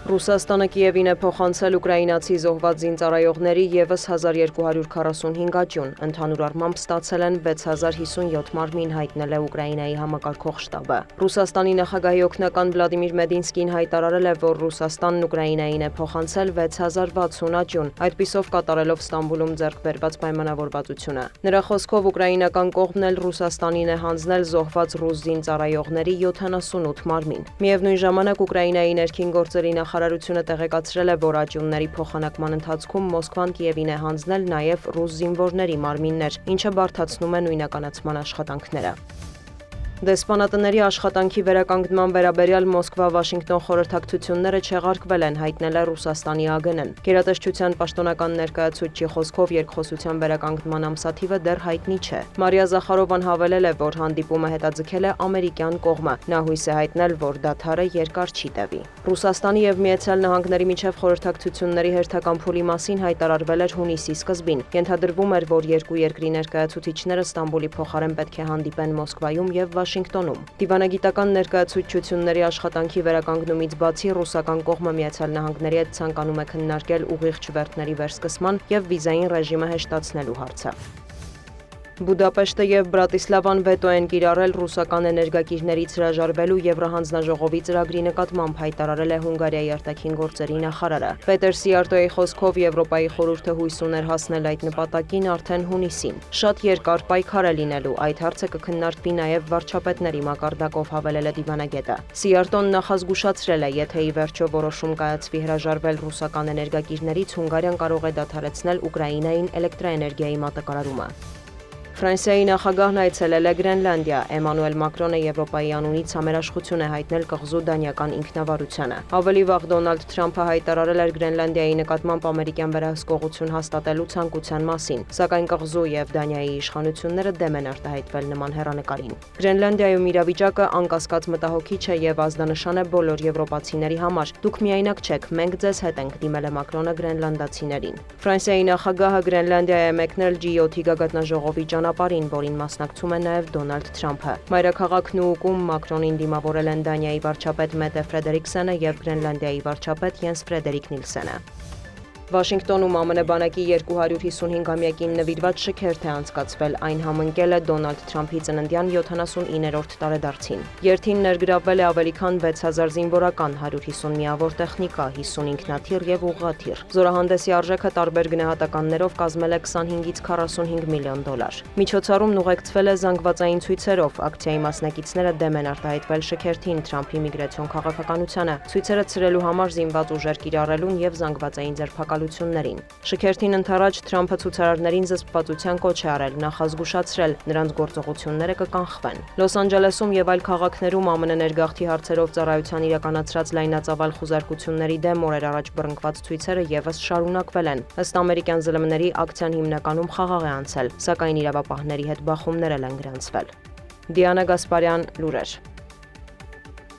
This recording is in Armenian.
Ռուսաստանը Կիևին է փոխանցել ուկրաինացի զոհված զինծառայողների ևս 1245 աճյուն, ընդհանուր առմամբ ստացել են 6057 մարմին, հայտնել է Ուկրաինայի համակարգող շտաբը։ Ռուսաստանի նախագահի օգնական Վլադիմիր Մեդինսկին հայտարարել է, որ Ռուսաստանն Ուկրաինային է փոխանցել 6060 աճյուն, այդպիսով կատարելով Ստամբուլում ձեռք բերված պայմանավորվածությունը։ Նրա խոսքով ուկրաինական կողմն էլ Ռուսաստանին է հանձնել զոհված ռուս զինծառայողների 78 մարմին։ Միևնույն ժամանակ Ուկրաինայի ներքին գործերի նախարարությունը տեղեկացրել է, որ աճյունների փոխանակման ընթացքում Մոսկվան Կիևին է հանձնել նաև ռուս զինվորների մարմիններ, ինչը բարդացնում է նույնականացման աշխատանքները։ Դեսպանատների աշխատանքի վերականգնման վերաբերյալ Մոսկվա-Վաշինգտոն խորհրդակցությունները չեղարկվել են, հայտնել է Ռուսաստանի ԱԳՆ-ն։ Գերատեսչության պաշտոնական ներկայացուցչի խոսքով երկխոսության վերականգնման ամսաթիվը դեռ հայտնի չէ։ Մարիա Զախարովան հավելել է, որ հանդիպումը հետաձգել է ամերիկյան կողմը։ Նա հույս է հայտնել, որ դադարը երկար չի տևի։ Ռուսաստանի և Միացյալ Նահանգների միջև խորհրդակցությունների հերթական փուլի մասին հայտարարվել էր հունիսի սկզբին։ Ենթադրվում էր, որ երկու երկրի ներկայացուցիչները Ստամբուլի փոխարեն պետք է հանդիպեն Մոսկվայում և Վաշինգտոնում։ Դիվանագիտական ներկայացուցչությունների աշխատանքի վերականգնումից բացի ռուսական կողմը Միացյալ Նահանգների հետ ցանկանում է քննարկել ուղիղ չվերթների վերսկսման և վիզային ռեժիմը հեշտացնելու հարցը։ Բուդապեշտը և Բրատիսլավան վետո են կիրառել ռուսական էներգակիրներից հրաժարվելու Եվրահանձնաժողովի ծրագրի նկատմամբ, հայտարարել է Հունգարիայի արտաքին գործերի նախարարը։ Պետեր Սիարտոյի խոսքով Եվրոպայի խորհուրդը հույս ուներ հասնել այդ նպատակին արդեն հունիսին։ Շատ երկար պայքար է լինելու, այդ հարցը կքննարկվի նաև վարչապետների մակարդակով, հավելել է դիվանագետը։ Սիարտոն նախազգուշացրել է, եթե ի վերջո որոշում կայացվի հրաժարվել ռուսական էներգակիրներից, Հունգարիան կարող է դադարեցնել Ուկրաինային էլեկտրաէներգիայի մատակարարումը։ Ֆրանսիայի նախագահն այցելել է Գրենլանդիա։ Էմանուել Մակրոնը Եվրոպայի անունից համերաշխություն է հայտնել կղզու դանիական ինքնավարությանը։ Ավելի վաղ Դոնալդ Թրամփը հայտարարել էր Գրենլանդիայի նկատմամբ ամերիկյան վերահսկողություն հաստատելու ցանկության մասին, սակայն կղզու և Դանիայի իշխանությունները դեմ են արտահայտվել նման հեռանկարին։ Գրենլանդիայում իրավիճակը անկասկած մտահոգիչ է և ազդանշան է բոլոր եվրոպացիների համար։ Դուք միայնակ չեք, մենք ձեզ հետ ենք, դիմել է Մակրոնը գրենլանդացիներին։ Ֆրանսիայի նախագահը Գրենլանդիա է մեկնել G7 գագաթնաժողովի ճանապարհին, որին մասնակցում է նաև Դոնալդ Թրամփը։ Մայրաքաղաք Նուուկում Մակրոնին դիմավորել են Դանիայի վարչապետ Մեթե Ֆրեդերիկսենը և Գրենլանդիայի վարչապետ Յենս Ֆրեդերիկ Նիլսենը։ Վաշինգտոնում ԱՄՆ բանակի 255-ամյակին նվիրված շքերթ է անցկացվել, այն համընկել է Դոնալդ Թրամփի ծննդյան 79-րդ տարեդարձին։ Երթին ներգրավվել է ավելի քան 6000 զինվորական, 150 միավոր տեխնիկա, 50 ինքնաթիռ և ուղղաթիռ։ Զորահանդեսի արժեքը տարբեր գնահատականներով կազմել է 25-ից 45 միլիոն դոլար։ Միջոցառումն ուղեկցվել է զանգվածային ցույցերով, ակցիայի մասնակիցները դեմ են արտահայտվել շքերթին, Թրամփի միգրացիոն քաղաքականությանը, ցույցերը ցրելու համար զինված ուժեր կիրառելուն և զանգվածային ձերբակալություններին։ Շքերթին ընդառաջ Թրամփը ցուցարարներին զսպվածության կոչ է արել, նախազգուշացրել, նրանց գործողությունները կկանխվեն։ Լոս Անջելեսում և այլ քաղաքներում ԱՄՆ ներգաղթի հարցերով ծառայության իրականացրած լայնածավալ խուզարկությունների դեմ օրեր առաջ բռնկված ցույցերը ևս շարունակվել են։ Ըստ ամերիկյան ԶԼՄ-ների ակցիան հիմնականում խաղաղ է անցել, սակայն իրավապահների հետ բախումներ են գրանցվել։ Դիանա Գասպարյան, լուրեր։